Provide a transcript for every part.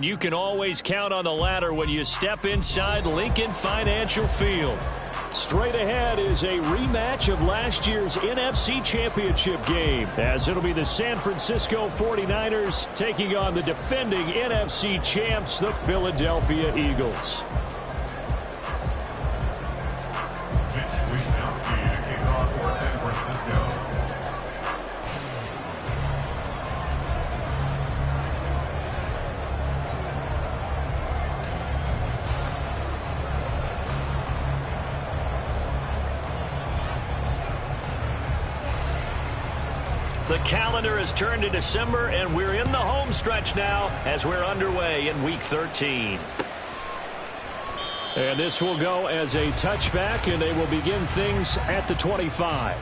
You can always count on the ladder when you step inside Lincoln Financial Field. Straight ahead is a rematch of last year's NFC Championship game, as it'll be the San Francisco 49ers taking on the defending NFC champs, the Philadelphia Eagles. The calendar has turned to December, and we're in the home stretch now as we're underway in Week 13. And this will go as a touchback, and they will begin things at the 25.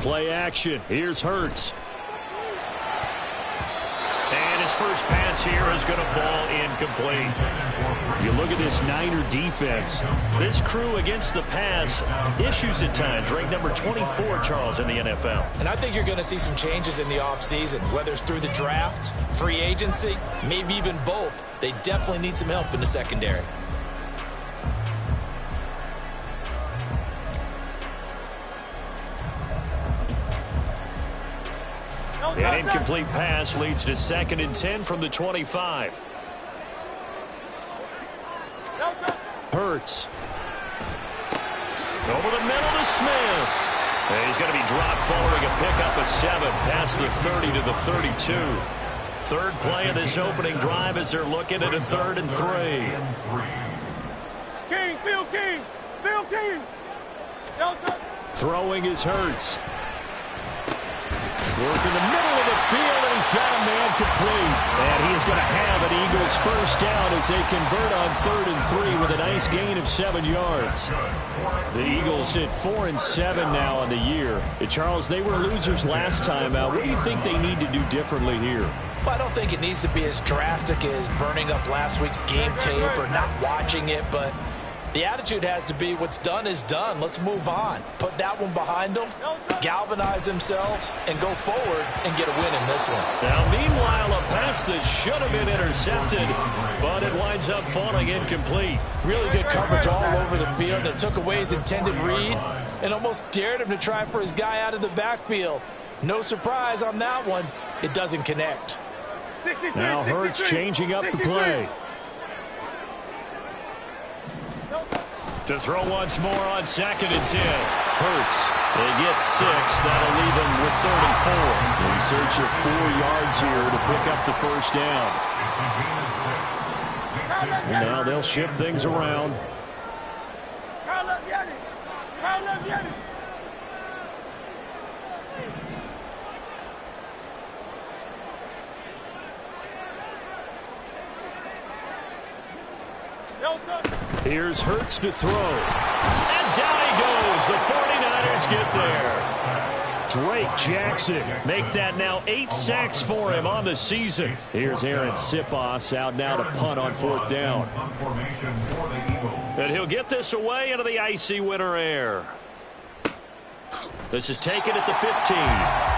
Play action. Here's Hurts. And his first pass here is going to fall incomplete. You look at this Niner defense. This crew against the pass, issues at times. Ranked number 24, Charles, in the NFL. And I think you're going to see some changes in the offseason, whether it's through the draft, free agency, maybe even both. They definitely need some help in the secondary. An incomplete pass leads to 2nd and 10 from the 25. Hurts. Over the middle to Smith. And he's going to be dropped following a pickup of 7 past the 30 to the 32. Third play of this opening drive as they're looking at a 3rd and 3. King, Phil King, Phil King. Throwing is Hurts. Work in the middle of the field, and he's got a man complete. And he is going to have an Eagles first down as they convert on 3rd and 3 with a nice gain of 7 yards. The Eagles hit 4 and 7 now on the year. Charles, they were losers last time out. What do you think they need to do differently here? Well, I don't think it needs to be as drastic as burning up last week's game tape or not watching it, but the attitude has to be what's done is done. Let's move on. Put that one behind them, galvanize themselves, and go forward and get a win in this one. Now, meanwhile, a pass that should have been intercepted, but it winds up falling incomplete. Really good coverage all over the field. It took away his intended read and almost dared him to try for his guy out of the backfield. No surprise on that one. It doesn't connect. Now Hurts changing up the play. To throw once more on 2nd and 10. Hurts. They get 6. That'll leave them with 3rd and 4. In search of 4 yards here to pick up the first down. And now they'll shift things around. Here's Hurts to throw. And down he goes. The 49ers get there. Drake Jackson make that now 8 sacks for him on the season. Here's Aaron Sipos out now to punt on 4th down. And he'll get this away into the icy winter air. This is taken at the 15.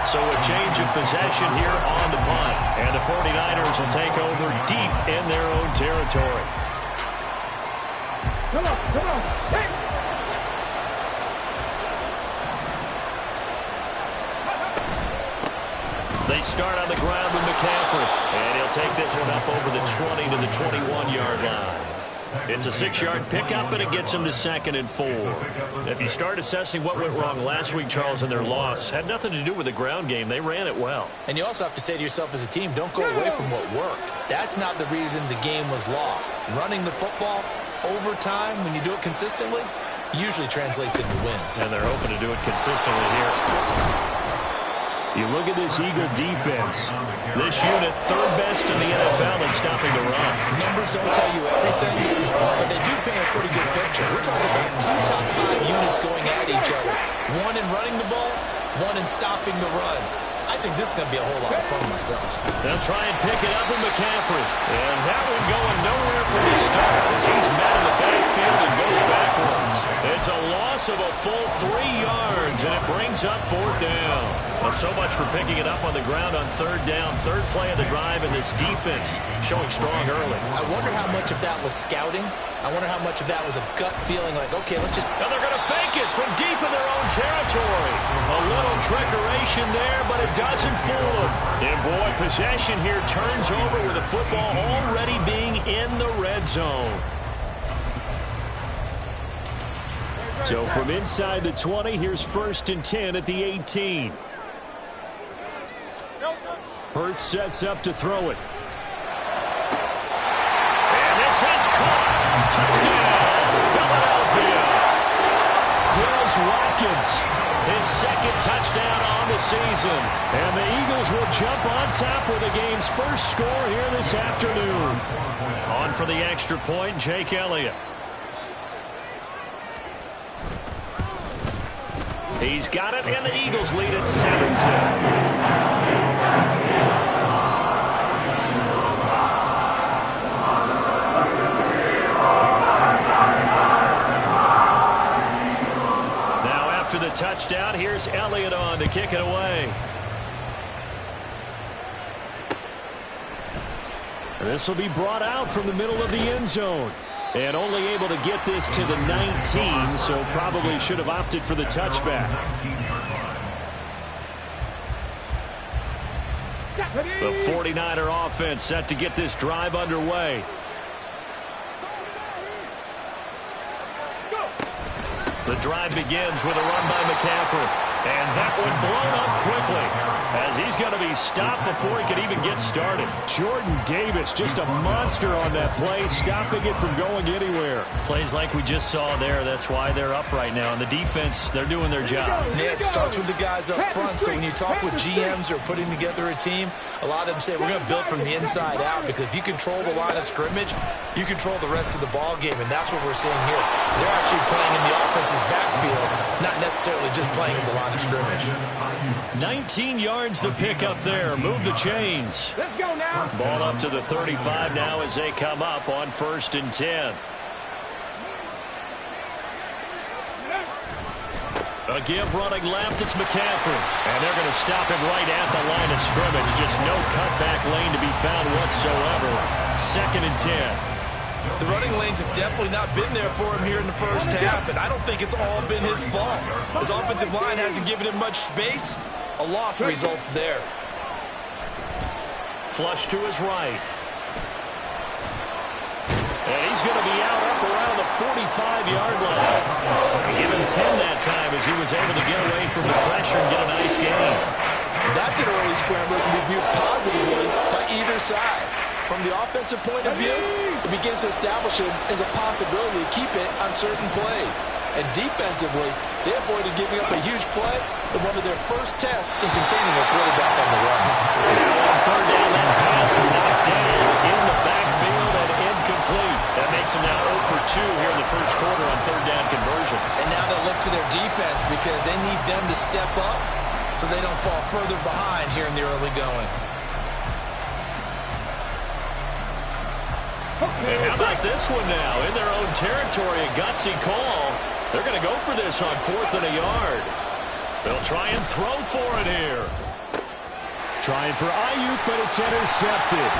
So a change of possession here on the punt. And the 49ers will take over deep in their own territory. Come on, come on. Hey. They start on the ground with McCaffrey. And he'll take this one up over the 20 to the 21-yard line. It's a 6-yard pickup, and it gets them to 2nd and 4. If you start assessing what went wrong last week, Charles, in their loss, had nothing to do with the ground game. They ran it well. And you also have to say to yourself as a team, don't go away from what worked. That's not the reason the game was lost. Running the football over time, when you do it consistently, usually translates into wins. And they're hoping to do it consistently here. You look at this Eagle defense. This unit, 3rd best in the NFL in stopping the run. Numbers don't tell you everything, but they do paint a pretty good picture. We're talking about 2 top 5 units going at each other. One in running the ball, one in stopping the run. I think this is going to be a whole lot of fun myself. They'll try and pick it up with McCaffrey. And that one going nowhere from the start as he's met in the backfield and goes backwards. It's a loss of a full 3 yards, and it brings up 4th down. Well, so much for picking it up on the ground on 3rd down. 3rd play of the drive, and this defense showing strong early. I wonder how much of that was scouting. I wonder how much of that was a gut feeling like, okay, let's just... And they're going to fake it from deep in their own territory. A little trickeration there, but it doesn't fool them. And boy, possession here turns over with the football already being in the red zone. So from inside the 20, here's 1st and 10 at the 18. Hurts sets up to throw it. And this is caught. Touchdown, Philadelphia. Quez Watkins, his 2nd touchdown on the season. And the Eagles will jump on top with the game's first score here this afternoon. On for the extra point, Jake Elliott. He's got it, and the Eagles lead at 7-0. After the touchdown, here's Elliott on to kick it away. And this will be brought out from the middle of the end zone. And only able to get this to the 19, so probably should have opted for the touchback. The 49er offense set to get this drive underway. The drive begins with a run by McCaffrey. And that one blown up quickly as he's going to be stopped before he can even get started. Jordan Davis, just a monster on that play, stopping it from going anywhere. Plays like we just saw there. That's why they're up right now. And the defense, they're doing their job. Yeah, it starts with the guys up front. So when you talk with GMs or putting together a team, a lot of them say we're going to build from the inside out, because if you control the line of scrimmage, you control the rest of the ball game. And that's what we're seeing here. They're actually playing in the offense's backfield, not necessarily just playing at the line of scrimmage. 19 yards the pick up there. Move the chains. Let's go now. Ball up to the 35 now as they come up on 1st and 10. A give running left, it's McCaffrey. And they're going to stop him right at the line of scrimmage. Just no cutback lane to be found whatsoever. 2nd and 10. The running lanes have definitely not been there for him here in the first half, and I don't think it's all been his fault. His offensive line hasn't given him much space. A loss results there. Flush to his right. And he's going to be out up around the 45-yard line. Give him 10 that time as he was able to get away from the pressure and get a nice gain. That's an early scrambler that can be viewed positively by either side. From the offensive point of view, it begins to establish it as a possibility to keep it on certain plays. And defensively, they avoided giving up a huge play in one of their first tests in containing a quarterback on the run. Now on 3rd down, that pass knocked down in the backfield and incomplete. That makes them now 0 for 2 here in the first quarter on 3rd down conversions. And now they look to their defense because they need them to step up so they don't fall further behind here in the early going. And how about this one now? In their own territory, a gutsy call. They're going to go for this on 4th and a yard. They'll try and throw for it here. Trying for Ayuk, but it's intercepted.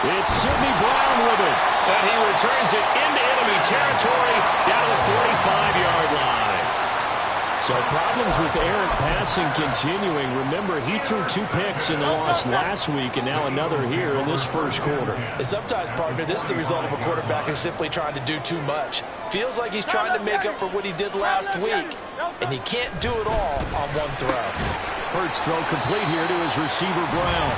It's Sidney Brown with it. And he returns it into enemy territory down to the 45-yard line. So problems with errant passing continuing. Remember, he threw 2 picks in the loss last week, and now another here in this first quarter. And sometimes, partner, this is the result of a quarterback who's simply trying to do too much. Feels like he's trying to make up for what he did last week, and he can't do it all on one throw. Hurts throw complete here to his receiver, Brown.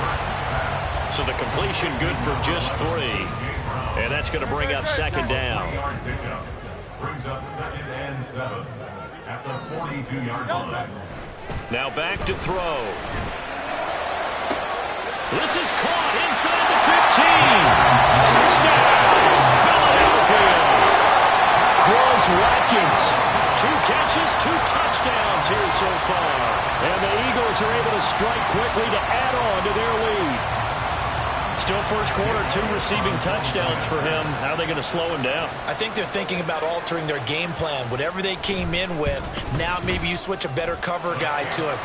So the completion good for just 3. And that's going to bring up second down. Brings up 2nd and 7 at the 42-yard line. Now back to throw. This is caught inside the 15. Touchdown, Philadelphia. Quez Watkins. 2 catches, 2 touchdowns here so far. And the Eagles are able to strike quickly to add on to their lead. Still first quarter, 2 receiving touchdowns for him. How are they going to slow him down? I think they're thinking about altering their game plan. Whatever they came in with, now maybe you switch a better cover guy to him.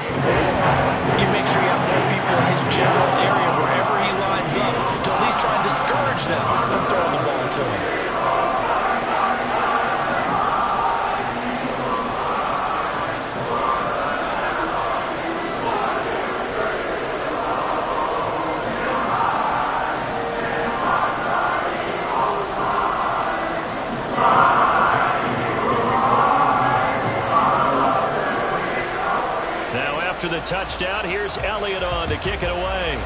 You make sure you have more people in his general area wherever he lines up to at least try and discourage them from throwing the ball to him. After the touchdown, here's Elliott on to kick it away.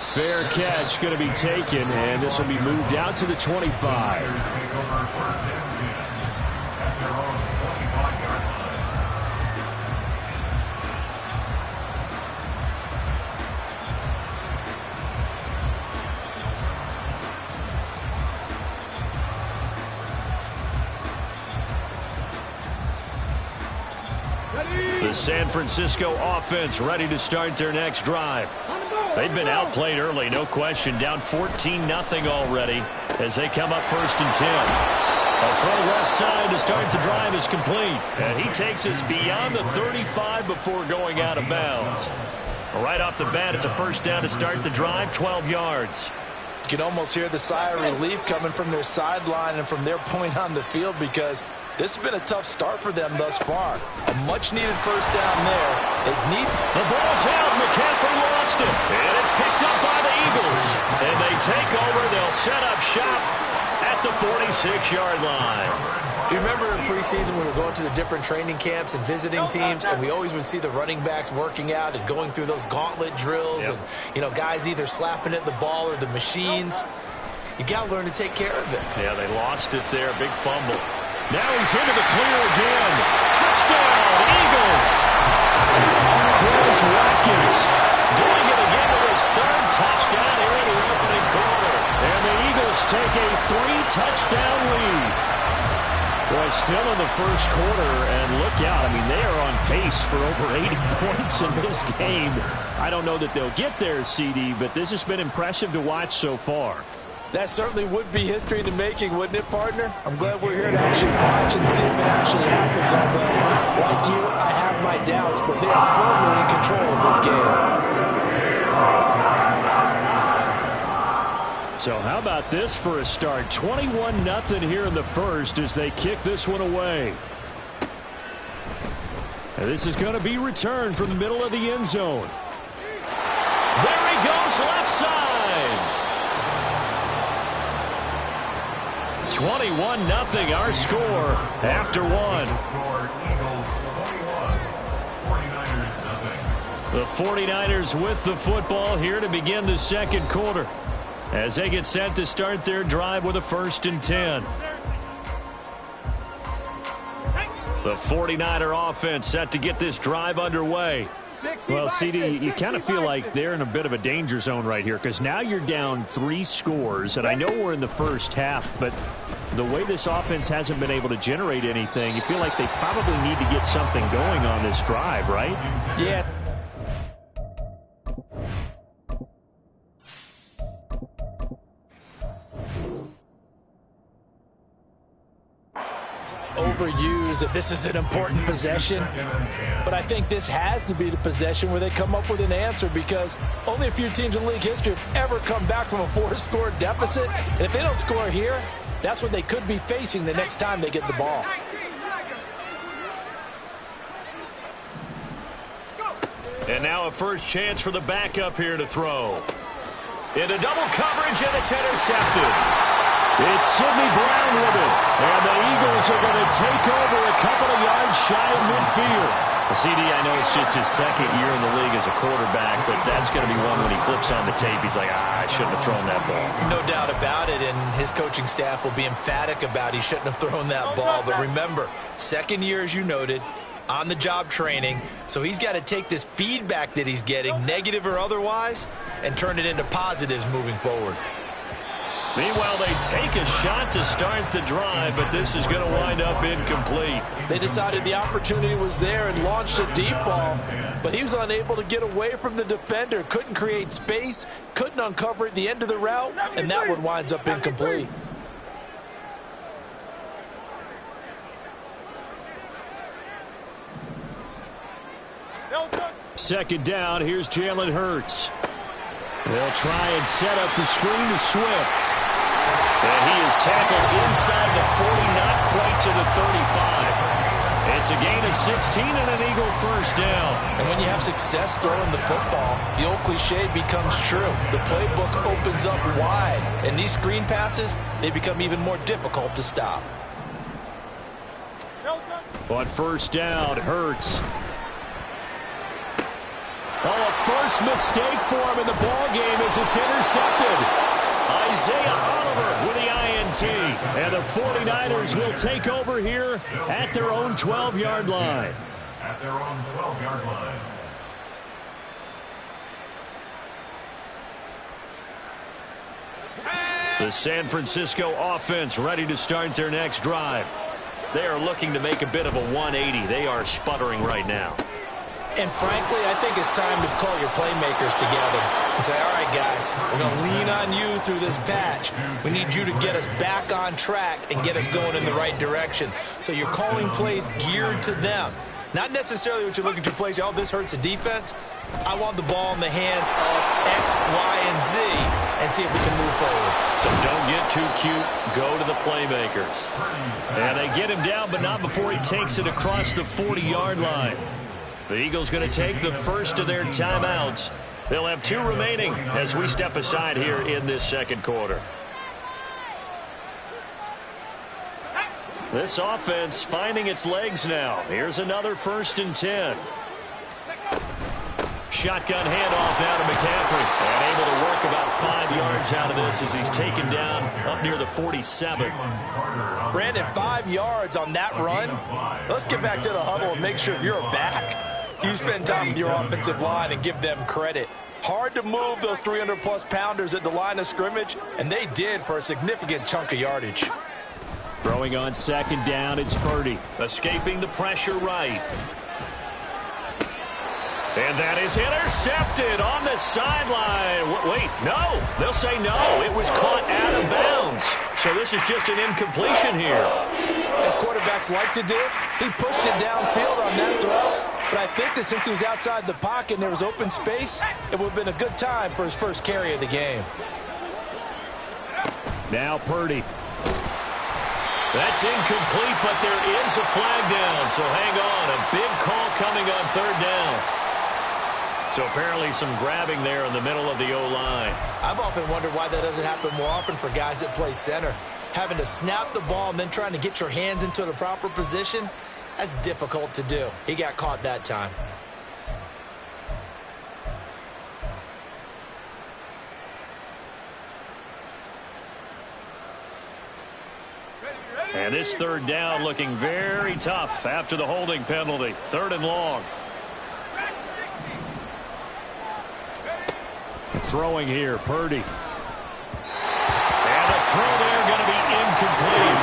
Fair catch going to be taken, and this will be moved out to the 25. The San Francisco offense ready to start their next drive. They've been outplayed early, no question. Down 14-0 already as they come up 1st and 10. A throw left side to start the drive is complete. And he takes us beyond the 35 before going out of bounds. Right off the bat, it's a first down to start the drive, 12 yards. You can almost hear the sigh of relief coming from their sideline and from their point on the field, because this has been a tough start for them thus far. A much-needed first down there. They need... The ball's out. McCaffrey lost it. And it's picked up by the Eagles. And they take over. They'll set up shop at the 46-yard line. Do you remember in preseason when we were going to the different training camps and visiting teams, and we always would see the running backs working out and going through those gauntlet drills, and, you know, guys either slapping at the ball or the machines? You got to learn to take care of it. Yeah, they lost it there. Big fumble. Now he's into the clear again. Touchdown, Eagles. Quez Watkins doing it again with his 3rd touchdown here in the opening quarter. And the Eagles take a 3-touchdown lead. Well, still in the first quarter, and look out. I mean, they are on pace for over 80 points in this game. I don't know that they'll get there, CD, but this has been impressive to watch so far. That certainly would be history in the making, wouldn't it, partner? I'm glad we're here to actually watch and see if it actually happens. Although, like you, I have my doubts, but they are firmly in control of this game. So how about this for a start? 21-0 here in the first as they kick this one away. And this is going to be returned from the middle of the end zone. There he goes, left side. 21-0 our score after one. The 49ers with the football here to begin the second quarter as they get set to start their drive with a 1st and 10. The 49er offense set to get this drive underway. Well, CD, you kind of feel like they're in a bit of a danger zone right here because now you're down 3 scores, and I know we're in the first half, but the way this offense hasn't been able to generate anything, you feel like they probably need to get something going on this drive, right? Yeah. Overused that this is an important possession, but I think this has to be the possession where they come up with an answer, because only a few teams in league history have ever come back from a 4-score deficit, and if they don't score here, that's what they could be facing the next time they get the ball. And now a first chance for the backup here to throw. Into double coverage, and it's intercepted. It's Sidney Brown with it. And the Eagles are going to take over a couple of yards shy of midfield. CD, I know it's just his second year in the league as a quarterback, but that's going to be one when he flips on the tape. He's like, I shouldn't have thrown that ball. No doubt about it, and his coaching staff will be emphatic about he shouldn't have thrown that ball. But remember, second year, as you noted, on-the-job training, so he's got to take this feedback that he's getting, negative or otherwise, and turn it into positives moving forward. Meanwhile, they take a shot to start the drive, but this is going to wind up incomplete. They decided the opportunity was there and launched a deep ball, but he was unable to get away from the defender, couldn't create space, couldn't uncover at the end of the route, and that one winds up incomplete. Second down, here's Jalen Hurts. They'll try and set up the screen to Swift. And he is tackled inside the 40, not quite to the 35. It's a gain of 16 and an Eagle first down. And when you have success throwing the football, the old cliche becomes true. The playbook opens up wide, and these screen passes, they become even more difficult to stop. On first down, Hurts. Oh, a first mistake for him in the ball game as it's intercepted. Isaiah Oliver with the INT. And the 49ers will take over here at their own 12-yard line. At their own 12-yard line. The San Francisco offense ready to start their next drive. They are looking to make a bit of a 180. They are sputtering right now. And frankly, I think it's time to call your playmakers together and say, all right, guys, we're going to lean on you through this patch. We need you to get us back on track and get us going in the right direction. So you're calling plays geared to them. Not necessarily what you look at your plays, oh, this hurts the defense. I want the ball in the hands of X, Y, and Z and see if we can move forward. So don't get too cute. Go to the playmakers. And they get him down, but not before he takes it across the 40-yard line. The Eagles going to take the first of their timeouts. They'll have 2 remaining as we step aside here in this second quarter. This offense finding its legs now. Here's another 1st and 10. Shotgun handoff now to McCaffrey. And able to work about 5 yards out of this as he's taken down up near the 47. Brandon, 5 yards on that run. Let's get back to the huddle and make sure if you're a back, you spend time with your offensive line and give them credit. Hard to move those 300-plus pounders at the line of scrimmage, and they did for a significant chunk of yardage. Throwing on second down, it's Purdy. Escaping the pressure right. And that is intercepted on the sideline. Wait, no. They'll say no. It was caught out of bounds. So this is just an incompletion here. As quarterbacks like to do, he pushed it downfield on that throw. But I think that since he was outside the pocket and there was open space, it would have been a good time for his first carry of the game. Now Purdy. That's incomplete, but there is a flag down. So hang on. A big call coming on third down. So apparently some grabbing there in the middle of the O-line. I've often wondered why that doesn't happen more often for guys that play center. Having to snap the ball and then trying to get your hands into the proper position, that's difficult to do. He got caught that time. And this third down looking very tough after the holding penalty. 3rd and long. Throwing here, Purdy. And the throw there going to be incomplete.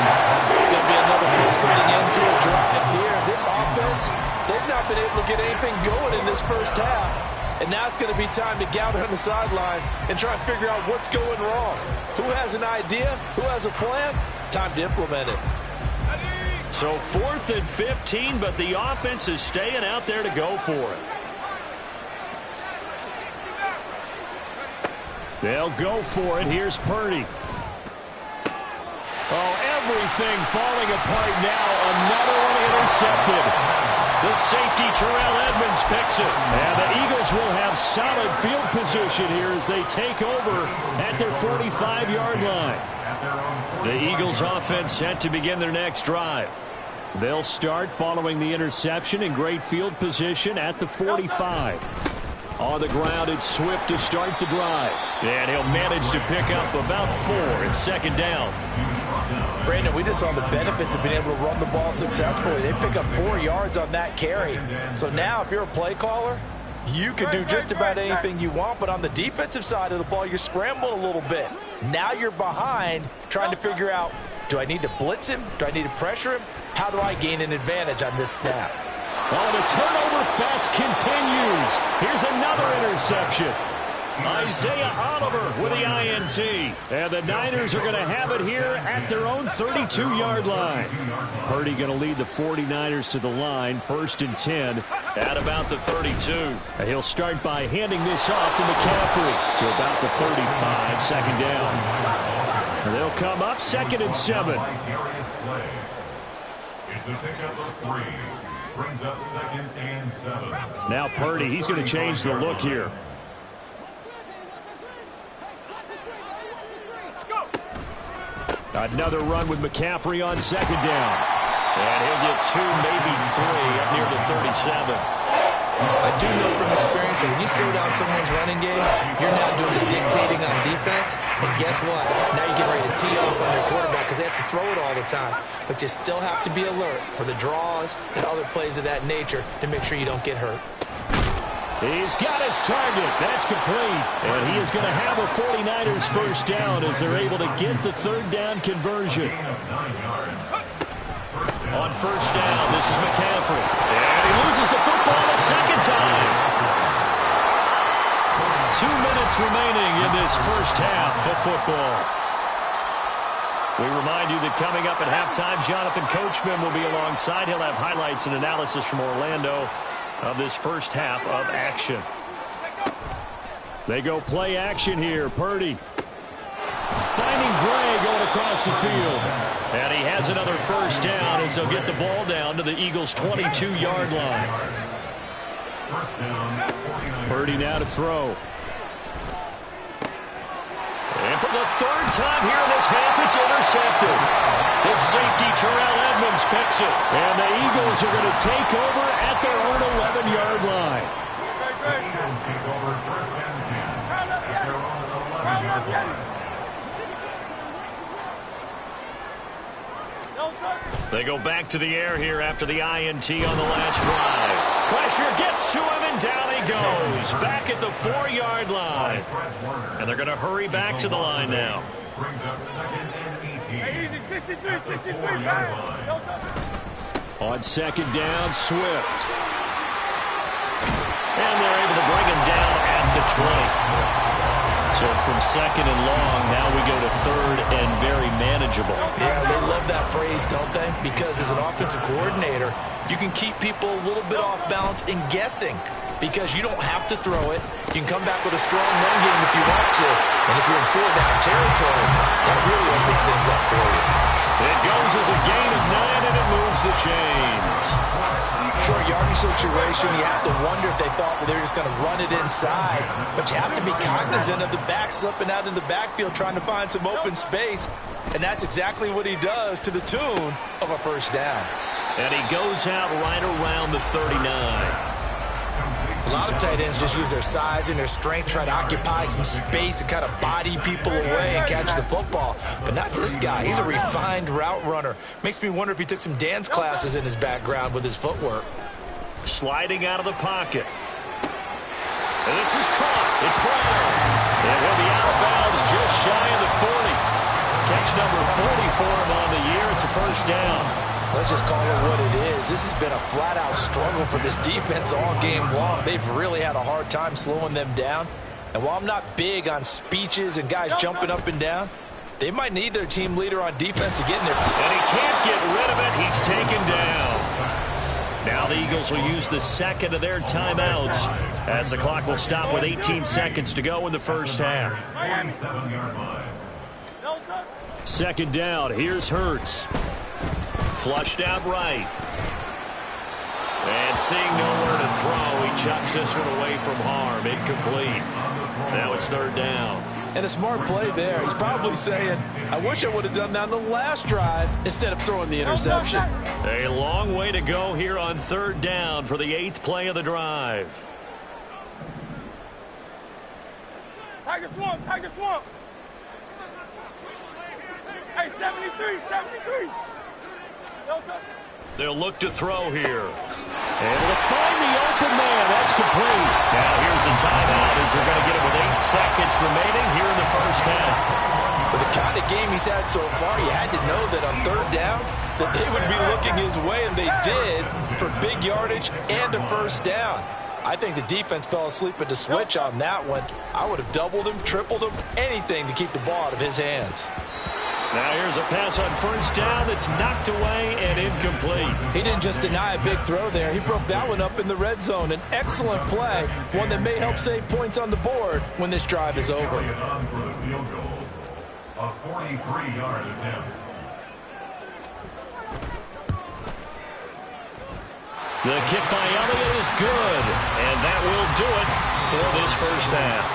It's going to be another frustrating end to a drive here. This offense, they've not been able to get anything going in this first half. And now it's going to be time to gather on the sidelines and try and figure out what's going wrong. Who has an idea? Who has a plan? Time to implement it. So 4th and 15, but the offense is staying out there to go for it. They'll go for it. Here's Purdy. Oh, everything falling apart now. Another one intercepted. The safety, Terrell Edmunds, picks it. And the Eagles will have solid field position here as they take over at their 45-yard line. The Eagles offense set to begin their next drive. They'll start following the interception in great field position at the 45. On the ground, it's Swift to start the drive. And he'll manage to pick up about 4 at second down. Brandon, we just saw the benefits of being able to run the ball successfully. They pick up 4 yards on that carry. So now if you're a play caller, you can do just about anything you want. But on the defensive side of the ball, you're scrambling a little bit. Now you're behind trying to figure out, do I need to blitz him? Do I need to pressure him? How do I gain an advantage on this snap? Oh, the turnover fest continues. Here's another interception. Isaiah Oliver with the INT. And the Niners are going to have it here at their own 32-yard line. Purdy going to lead the 49ers to the line, 1st and 10 at about the 32. And he'll start by handing this off to McCaffrey to about the 35, second down. And they'll come up 2nd and 7. It's a pickup of 3. Brings up 2nd and 7. Now Purdy, he's going to change the look here. Another run with McCaffrey on 2nd down. And he'll get 2, maybe 3 up near the 37. I do know from experience that when you slow down someone's running game, you're now doing the dictating on defense. And guess what? Now you're getting ready to tee off on their quarterback because they have to throw it all the time. But you still have to be alert for the draws and other plays of that nature to make sure you don't get hurt. He's got his target. That's complete. And he is going to have a 49ers first down as they're able to get the 3rd down conversion. On 1st down, this is McCaffrey. And he loses the football a second time. 2 minutes remaining in this first half of football. We remind you that coming up at halftime, Jonathan Coachman will be alongside. He'll have highlights and analysis from Orlando of this first half of action. They go play action here. Purdy finding Gray going across the field. And he has another first down as they'll get the ball down to the Eagles' 22-yard line. Purdy now to throw. And for the 3rd time here in this half, it's intercepted. The safety, Terrell Edmunds, picks it. And the Eagles are going to take over at their own 11-yard line. Eagles take over 1st and 10 at their own 11-yard line. They go back to the air here after the INT on the last drive. Pressure gets to him, and down he goes. Back at the 4-yard line. And they're going to hurry back to the line now. Brings up 2nd and 18. Easy, 63, guys. On 2nd down, Swift. And they're able to bring him down at the 20. So from 2nd and long, now we go to 3rd and very manageable. Yeah, they love that phrase, don't they? Because as an offensive coordinator, you can keep people a little bit off balance and guessing because you don't have to throw it. You can come back with a strong run game if you want to. And if you're in 4-down territory, that really opens things up for you. It goes as a gain of 9, and it moves the chains. Short yardage situation, you have to wonder if they thought that they were just going to run it inside. But you have to be cognizant of the back slipping out in the backfield trying to find some open space. And that's exactly what he does to the tune of a first down. And he goes out right around the 39. A lot of tight ends just use their size and their strength, try to occupy some space and kind of body people away and catch the football. But not this guy. He's a refined route runner. Makes me wonder if he took some dance classes in his background with his footwork. Sliding out of the pocket. And this is caught. It's Brown. And he'll be out of bounds just shy of the 40. Catch number 40 for him on the year. It's a first down. Let's just call it what it is. This has been a flat-out struggle for this defense all game long. They've really had a hard time slowing them down. And while I'm not big on speeches and guys jumping up and down, they might need their team leader on defense to get in there. And he can't get rid of it. He's taken down. Now the Eagles will use the second of their timeouts as the clock will stop with 18 seconds to go in the first half. 47-yard line. Second down. Here's Hurts. Flushed out right. And seeing nowhere to throw, he chucks this one away from harm. Incomplete. Now it's third down. And a smart play there. He's probably saying, I wish I would have done that on the last drive instead of throwing the interception. A long way to go here on third down for the 8th play of the drive. Tiger Swamp, Tiger Swamp. Hey, 73, 73. They'll look to throw here. Able to find the open man. That's complete. Now here's a timeout as they're going to get it with 8 seconds remaining here in the first half. With the kind of game he's had so far, you had to know that on third down that they would be looking his way, and they did for big yardage and a first down. I think the defense fell asleep at the switch on that one. I would have doubled him, tripled him, anything to keep the ball out of his hands. Now here's a pass on first down that's knocked away and incomplete. He didn't just deny a big throw there. He broke that one up in the red zone. An excellent play, one that may help save points on the board when this drive is over. A 43-yard attempt. The kick by Elliott is good, and that will do it for this first half.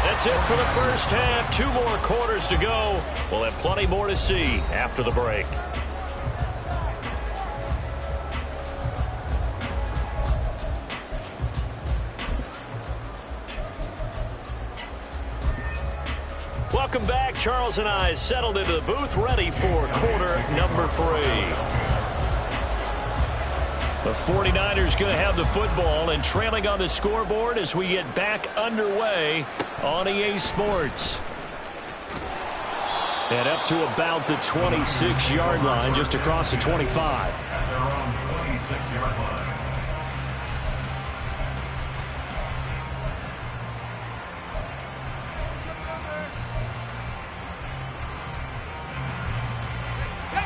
That's it for the first half. 2 more quarters to go. We'll have plenty more to see after the break. Welcome back. Charles and I settled into the booth, ready for quarter number 3. The 49ers going to have the football and trailing on the scoreboard as we get back underway on EA Sports. And up to about the 26-yard line, just across the 25. At their own 26-yard line.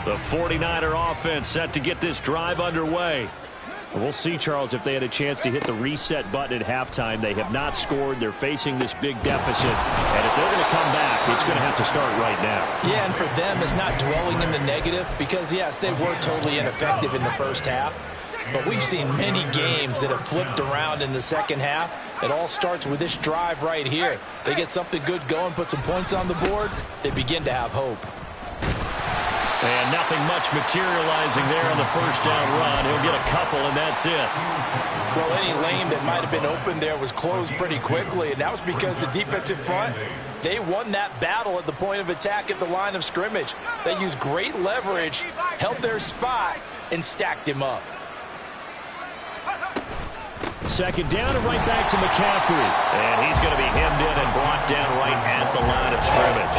The 49er offense set to get this drive underway. We'll see, Charles, if they had a chance to hit the reset button at halftime. They have not scored. They're facing this big deficit. And if they're going to come back, it's going to have to start right now. Yeah, and for them, it's not dwelling in the negative because, yes, they were totally ineffective in the first half. But we've seen many games that have flipped around in the second half. It all starts with this drive right here. They get something good going, put some points on the board, they begin to have hope. And nothing much materializing there on the first down run. He'll get a couple, and that's it. Well, any lane that might have been open there was closed pretty quickly, and that was because the defensive front, they won that battle at the point of attack at the line of scrimmage. They used great leverage, held their spot, and stacked him up. Second down and right back to McCaffrey. And he's going to be hemmed in and brought down right at the line of scrimmage.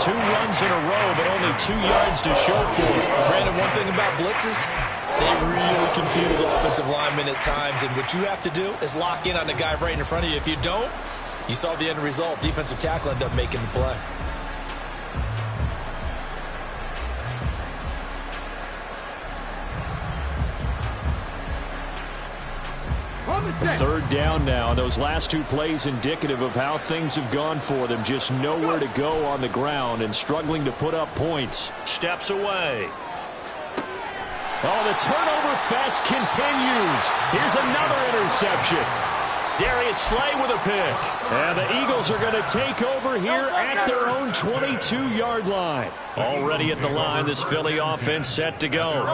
2 runs in a row, but only 2 yards to show for it. Brandon, one thing about blitzes, they really confuse offensive linemen at times, and what you have to do is lock in on the guy right in front of you. If you don't, you saw the end result. Defensive tackle ended up making the play. Third down now. Those last 2 plays indicative of how things have gone for them. Just nowhere to go on the ground and struggling to put up points. Steps away. Oh, the turnover fest continues. Here's another interception. Darius Slay with a pick. And the Eagles are going to take over here at their own 22-yard line. Already at the line, this Philly offense set to go.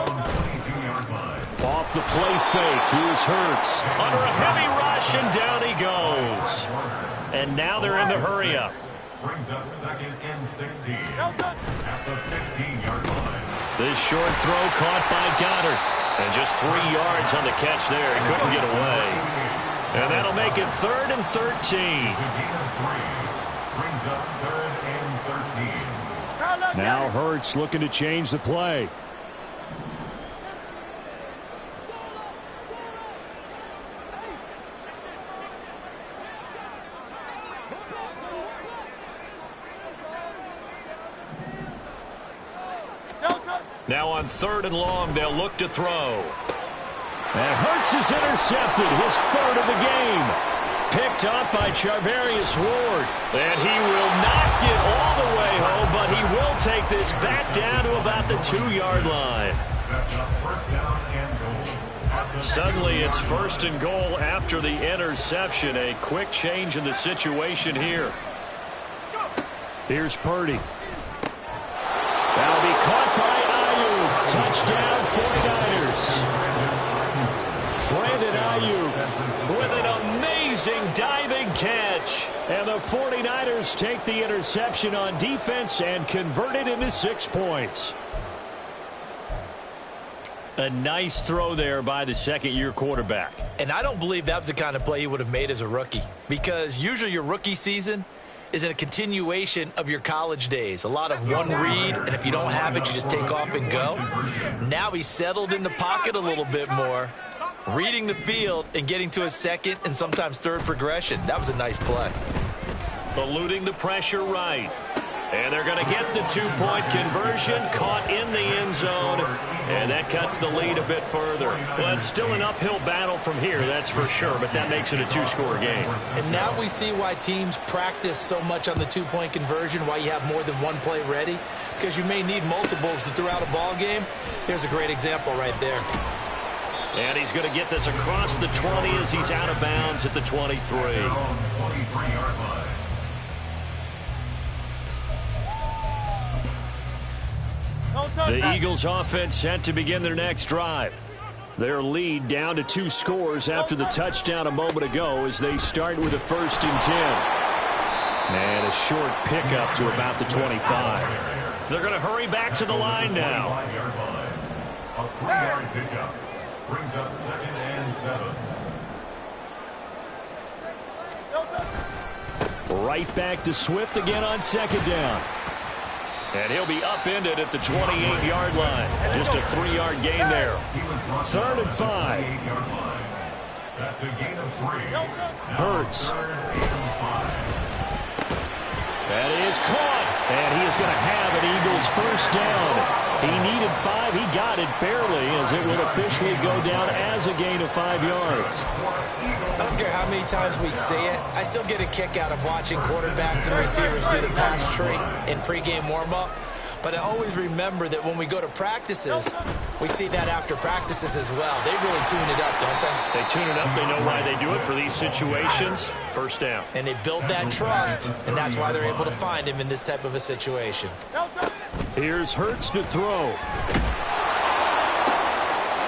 Off the play fake, here's Hurts. Under a heavy rush, and down he goes. And now they're in the hurry-up. Brings up 2nd and 16 at the 15-yard line. This short throw caught by Goddard. And just 3 yards on the catch there. He couldn't get away. And that'll make it 3rd and 13. Brings up 3rd and 13. Now Hurts looking to change the play. Now on 3rd and long, they'll look to throw. And Hurts is intercepted, his 3rd of the game. Picked up by Charvarius Ward. And he will not get all the way home, but he will take this back down to about the 2-yard line. Sets up 1st down and goal. Suddenly it's 1st and goal after the interception. A quick change in the situation here. Here's Purdy. That'll be caught by Ayuk. Touchdown 49ers. Brandon Ayuk with an amazing diving catch. And the 49ers take the interception on defense and convert it into 6 points. A nice throw there by the second-year quarterback. And I don't believe that was the kind of play he would have made as a rookie, because usually your rookie season is a continuation of your college days. A lot of one read, and if you don't have it, you just take off and go. Now he's settled in the pocket a little bit more, reading the field and getting to his second and sometimes third progression. That was a nice play. Eluding the pressure right. And they're going to get the 2-point conversion, caught in the end zone, and that cuts the lead a bit further. Well, it's still an uphill battle from here, that's for sure, but that makes it a 2-score game. And now we see why teams practice so much on the 2-point conversion, why you have more than one play ready, because you may need multiples to throw out a ball game. Here's a great example right there. And he's going to get this across the 20 as he's out of bounds at the 23. The Eagles offense set to begin their next drive. Their lead down to 2 scores after the touchdown a moment ago as they start with a 1st and 10. And a short pickup to about the 25. They're going to hurry back to the line now. A 3-yard pickup brings up 2nd and 7. Right back to Swift again on 2nd down. And he'll be upended at the 28-yard line. Just a 3-yard gain there. 3rd and 5. That's a gain of 3. Hurts. That is caught. And he is going to have an Eagles 1st down. He needed 5. He got it barely as it would officially go down as a gain of 5 yards. I don't care how many times we say it, I still get a kick out of watching quarterbacks and receivers do the pass tree in pregame warm-up. But I always remember that when we go to practices, we see that after practices as well. They really tune it up, don't they? They tune it up. They know why they do it for these situations. 1st down. And they build that trust, and that's why they're able to find him in this type of a situation. Here's Hurts to throw.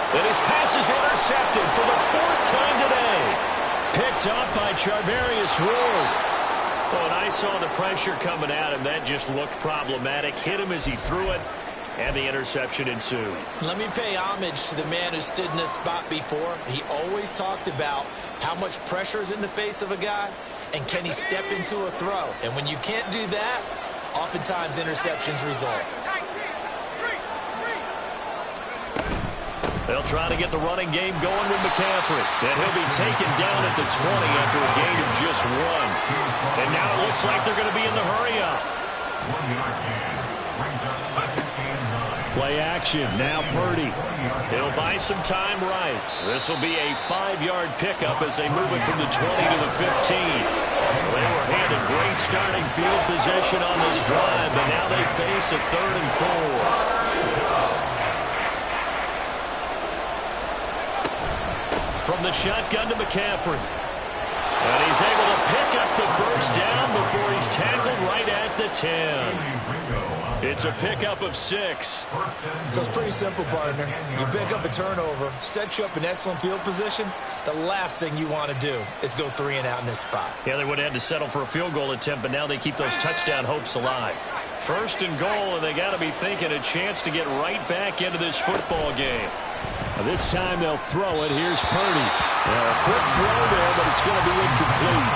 And his pass is intercepted for the 4th time today. Picked up by Charvarius Ward. Oh, and I saw the pressure coming at him. That just looked problematic. Hit him as he threw it, and the interception ensued. Let me pay homage to the man who stood in this spot before. He always talked about how much pressure is in the face of a guy, and can he step into a throw. And when you can't do that, oftentimes interceptions result. They'll try to get the running game going with McCaffrey. And he'll be taken down at the 20 after a gain of just 1. And now it looks like they're going to be in the hurry-up. 1-yard gain brings up 2nd and 9. Play action. Now Purdy. He'll buy some time right. This will be a 5-yard pickup as they move it from the 20 to the 15. They were handed great starting field position on this drive, but now they face a 3rd and 4. From the shotgun to McCaffrey. And he's able to pick up the 1st down before he's tackled right at the 10. It's a pickup of 6. So it's pretty simple, partner. You pick up a turnover, set you up in excellent field position. The last thing you want to do is go 3 and out in this spot. Yeah, they would have had to settle for a field goal attempt, but now they keep those touchdown hopes alive. 1st and goal, and they got to be thinking a chance to get right back into this football game. This time they'll throw it. Here's Purdy. A quick throw there, but it's going to be incomplete.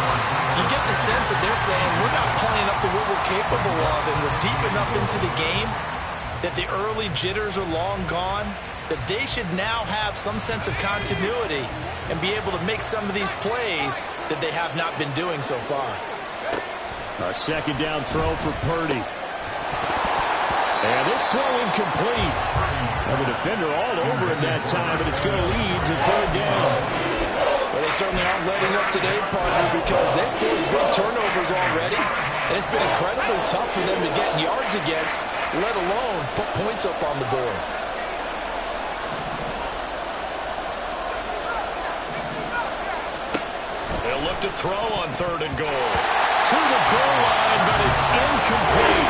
You get the sense that they're saying we're not playing up to what we're capable of, and we're deep enough into the game that the early jitters are long gone, that they should now have some sense of continuity and be able to make some of these plays that they have not been doing so far. A 2nd down throw for Purdy. And this throw incomplete. And the defender all over him that time, but it's going to lead to 3rd down. Well, they certainly aren't letting up today, partner, because they've forced big turnovers already. And it's been incredibly tough for them to get yards against, let alone put points up on the board. throw on 3rd and goal. To the goal line, but it's incomplete.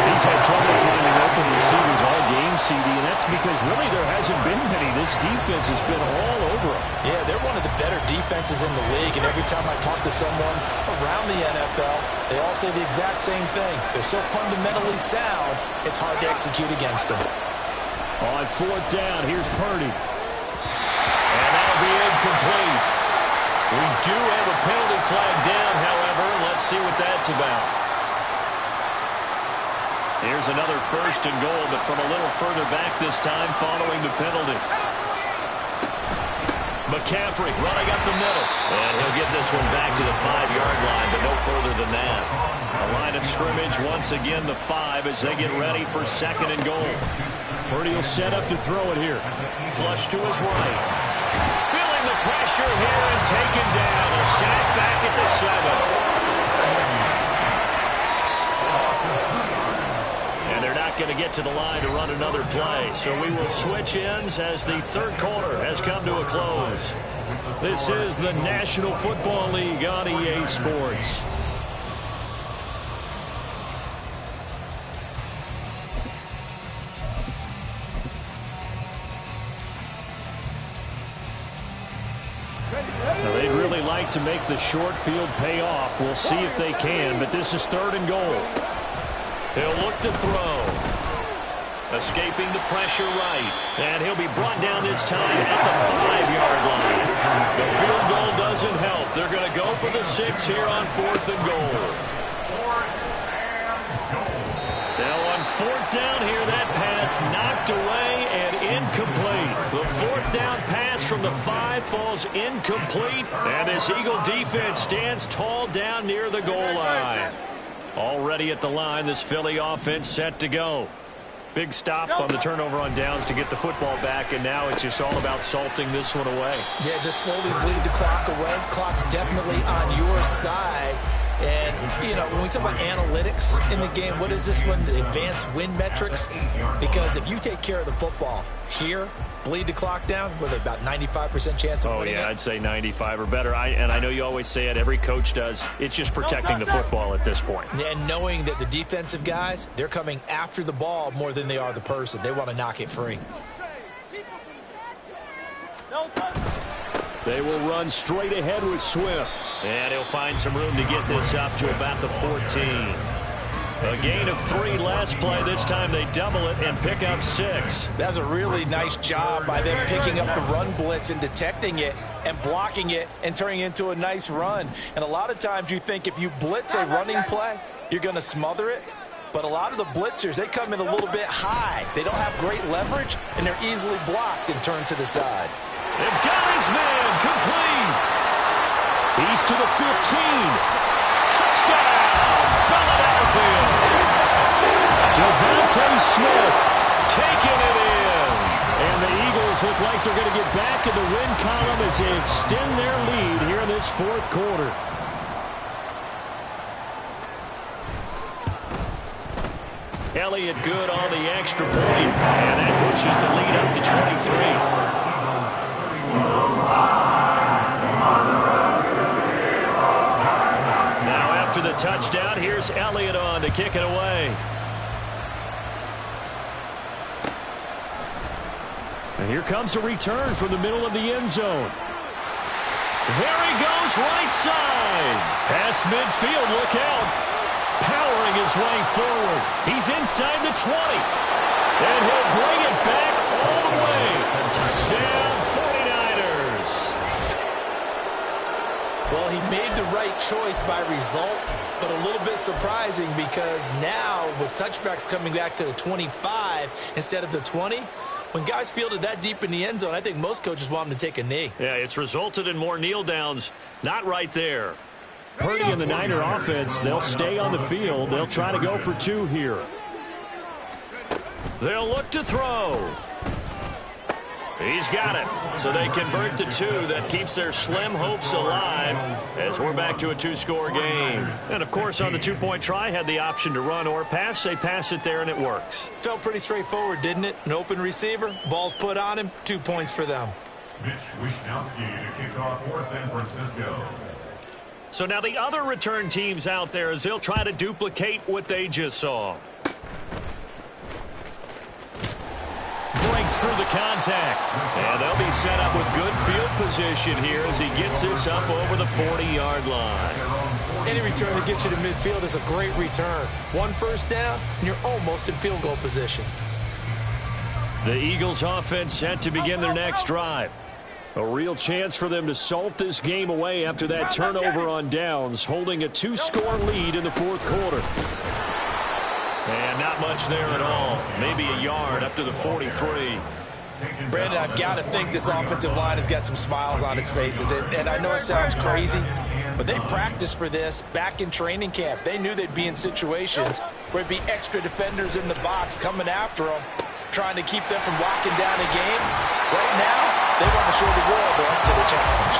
He's had trouble finding open receivers all game, CD, and that's because really there hasn't been many. This defense has been all over them. Yeah, they're one of the better defenses in the league, and every time I talk to someone around the NFL, they all say the exact same thing. They're so fundamentally sound, it's hard to execute against them. On 4th down, here's Purdy. And that'll be incomplete. We do have a penalty flag down, however. Let's see what that's about. Here's another 1st and goal, but from a little further back this time following the penalty. McCaffrey running up the middle. And he'll get this one back to the 5-yard line, but no further than that. A line of scrimmage, once again the 5 as they get ready for 2nd and goal. Purdy will set up to throw it here. Flush to his right. Feeling the pressure here and taken down. A sack back at the 7. And they're not going to get to the line to run another play. So we will switch ends as the 3rd quarter has come to a close. This is the National Football League on EA Sports. Now, they'd really like to make the short field pay off. We'll see if they can, but this is 3rd and goal. He'll look to throw. Escaping the pressure right. And he'll be brought down this time at the 5-yard line. The field goal doesn't help. They're going to go for the 6 here on 4th and goal. Now on 4th down here, that pass knocked away and incomplete. The 4th down pass from the 5 falls incomplete. And this Eagle defense stands tall down near the goal line. Already at the line, this Philly offense set to go. Big stop on the turnover on downs to get the football back, and now it's just all about salting this one away. Yeah, just slowly bleed the clock away. Clock's definitely on your side. And, you know, when we talk about analytics in the game, what is this one? The advanced win metrics? Because if you take care of the football here, bleed the clock down, with about 95% chance of winning it. I'd say 95 or better. And I know you always say it, every coach does. It's just protecting the football at this point. And knowing that the defensive guys, they're coming after the ball more than they are the person. They want to knock it free. They will run straight ahead with Swift. And he'll find some room to get this up to about the 14. A gain of 3 last play. This time they double it and pick up 6. That's a really nice job by them picking up the run blitz and detecting it and blocking it and turning it into a nice run. And a lot of times you think if you blitz a running play, you're going to smother it. But a lot of the blitzers, they come in a little bit high. They don't have great leverage, and they're easily blocked and turned to the side. They've got his man complete. He's to the 15. Touchdown, Philadelphia. Devontae Smith taking it in. And the Eagles look like they're going to get back in the win column as they extend their lead here in this 4th quarter. Elliott good on the extra point. And that pushes the lead up to 23. After the touchdown, here's Elliott on to kick it away. And here comes a return from the middle of the end zone. There he goes, right side. Past midfield, look out. Powering his way forward. He's inside the 20. And he'll bring it back all the way. Touchdown, 49ers. Well, he made the right choice by result, but a little bit surprising because now with touchbacks coming back to the 25 instead of the 20, when guys fielded that deep in the end zone, I think most coaches want them to take a knee. Yeah, it's resulted in more kneel downs. Not right there. Purdy and the Niner offense, they'll stay on the field. They'll try to go for 2 here. They'll look to throw. He's got it. So they convert the 2. That keeps their slim hopes alive as we're back to a 2-score game. And, of course, on the 2-point try, had the option to run or pass. They pass it there, and it works. Felt pretty straightforward, didn't it? An open receiver, ball's put on him, 2 points for them. Mitch Wishnowsky to kick off for San Francisco. So now the other return teams out there as they'll try to duplicate what they just saw. Breaks through the contact. And they'll be set up with good field position here as he gets this up over the 40-yard line. Any return that gets you to midfield is a great return. One first down, and you're almost in field goal position. The Eagles offense set to begin their next drive. A real chance for them to salt this game away after that turnover on downs, holding a 2-score lead in the fourth quarter. And not much there at all. Maybe a yard up to the 43. Brandon, I've got to think this offensive line has got some smiles on its faces. And I know it sounds crazy, but they practiced for this back in training camp. They knew they'd be in situations where there'd be extra defenders in the box coming after them, trying to keep them from locking down a game. Right now, they want to show the world they're up to the challenge.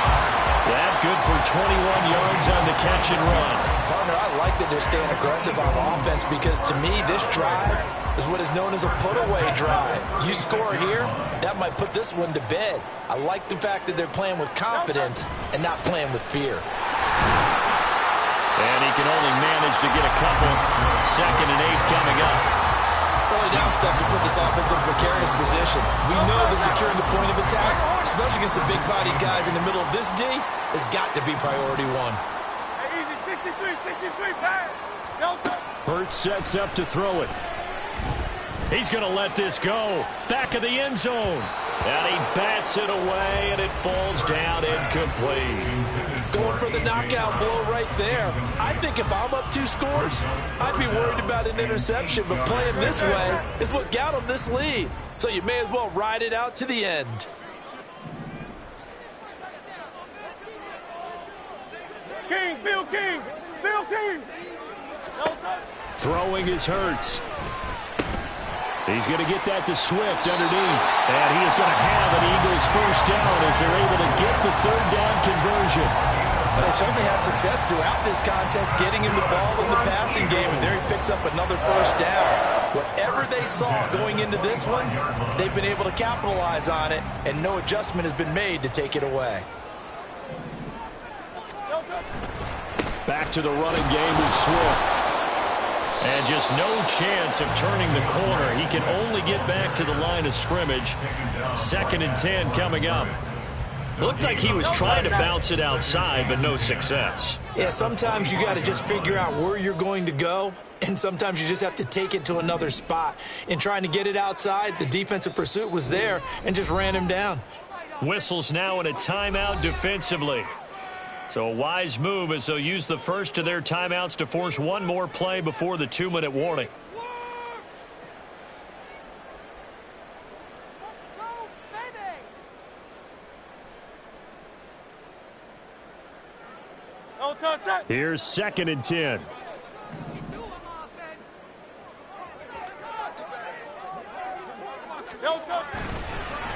That good for 21 yards on the catch and run. Partner, I like that they're staying aggressive on offense because to me, this drive is what is known as a put-away drive. You score here, that might put this one to bed. I like the fact that they're playing with confidence and not playing with fear. And he can only manage to get a couple. 2nd and 8 coming up. Early down stuff to put this offense in a precarious position. We know that securing the point of attack, especially against the big-bodied guys in the middle of this D, has got to be priority one. Hey, easy, 63, pass. Hurts sets up to throw it. He's going to let this go. Back of the end zone. And he bats it away, and it falls down incomplete. Going for the knockout blow right there. I think if I'm up 2 scores, I'd be worried about an interception, but playing this way is what got them this lead. So you may as well ride it out to the end. King, Phil King. Throwing his Hurts. He's going to get that to Swift underneath. And he is going to have an Eagles first down as they're able to get the 3rd down conversion. But they certainly had success throughout this contest getting him the ball in the passing game, and there he picks up another first down. Whatever they saw going into this one, they've been able to capitalize on it, and no adjustment has been made to take it away. Back to the running game with Swift. And just no chance of turning the corner. He can only get back to the line of scrimmage. 2nd and 10 coming up. Looked like he was trying to bounce it outside, but no success. Yeah, sometimes you got to just figure out where you're going to go, and sometimes you just have to take it to another spot. In trying to get it outside, the defensive pursuit was there and just ran him down. Whistles now in a timeout defensively. So a wise move as they'll use the first of their timeouts to force one more play before the 2-minute warning. Here's 2nd and 10.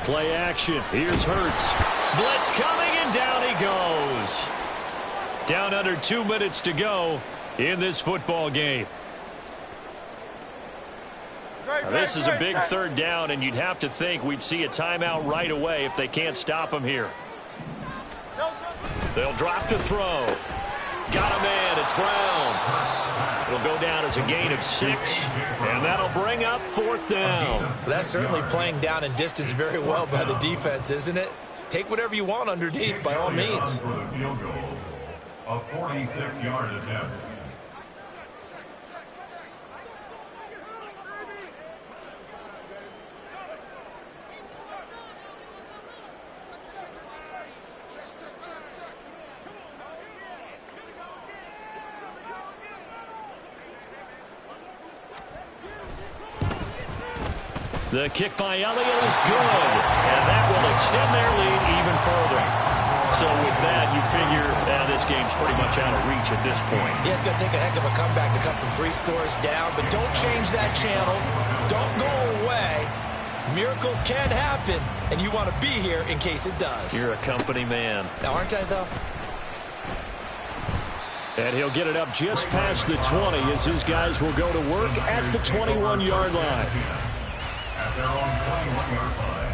Play action. Here's Hurts. Blitz coming, and down he goes. Down under 2 minutes to go in this football game. Now, this is a big 3rd down, and you'd have to think we'd see a timeout right away if they can't stop him here. They'll drop to throw. Got a man. It's Brown. It'll go down as a gain of 6, and that'll bring up 4th down. That's certainly playing down in distance very well by the defense, isn't it? Take whatever you want underneath, by all means. A 46-yard attempt. The kick by Elliott is good, and that will extend their lead even further. So with that, you figure this game's pretty much out of reach at this point. Yeah, it's going to take a heck of a comeback to come from 3 scores down, but don't change that channel. Don't go away. Miracles can happen, and you want to be here in case it does. You're a company man. Now, aren't I, though? And he'll get it up just past the 20 as his guys will go to work at the 21-yard line. At their own 21-yard line.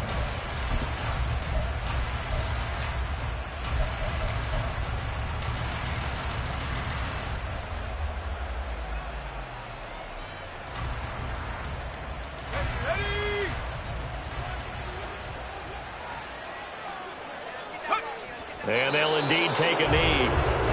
And they'll indeed take a knee.